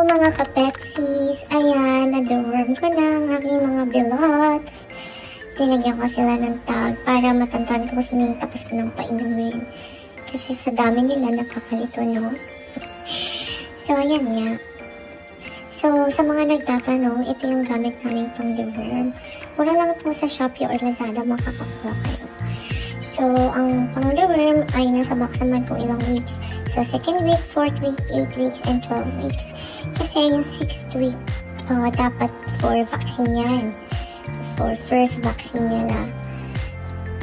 mga kapetsis, ayan, na-deworm ko na ang aking mga belots. Linagyan ko sila ng tag para matantahan ko kung sino yung tapos ko ng painumin. Kasi sa dami nila nakakalito, no? So, ayan nga. So, sa mga nagtatanong, ito yung gamit namin pang deworm. Mura lang po sa Shopee or Lazada makakakuha kayo. So, ang pang deworm ay nasa box naman po ilang weeks. So, 2nd week, 4th week, 8 weeks, and 12 weeks. Kasi yung 6th week, dapat for vaccine yan. For first vaccine nila.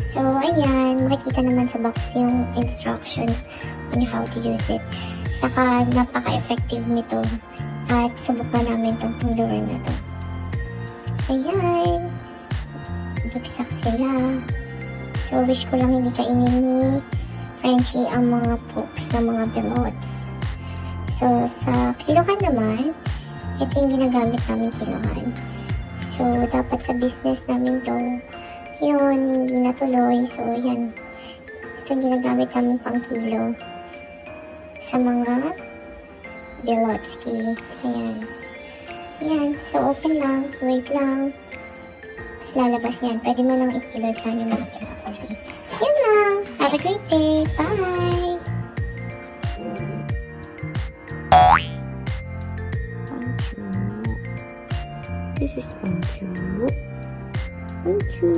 So, ayan, makikita naman sa box yung instructions on how to use it. Saka, napaka-effective nito. At subukan namin itong pang-deworm na to. Ayan. Bigsak sila. So, wish ko lang hindi kainin ni Frenchie ang mga poops ng mga belots. So, sa kiluhan naman, ito yung ginagamit namin kiluhan. So, dapat sa business namin to, yun, hindi natuloy. So, yan. Ito yung ginagamit namin pang kilo sa mga belotski. Ayan. Ayan. So, open lang. Wait lang. Tapos lalabas yan. Pwede mo lang ikilo dyan yung mga belotski. Yan lang. Have a great day. Bye! This is Pancho. Pancho.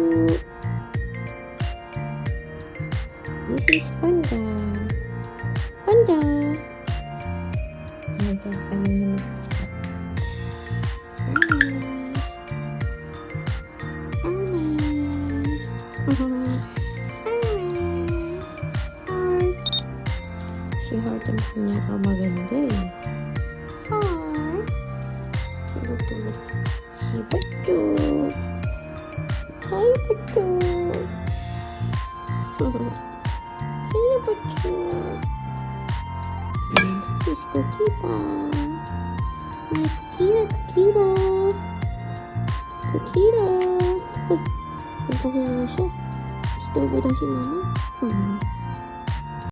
This is Panda. Panda. Panda. Panda. Si Heart ang pinakamaganda eh. Heart. Tulog-tulog. Si Bato. Hi, Bato. Hi, Bato. Miss Kukita. My Kukita. Kukita. Ang panginoon siya. Gusto ko lang si Mama.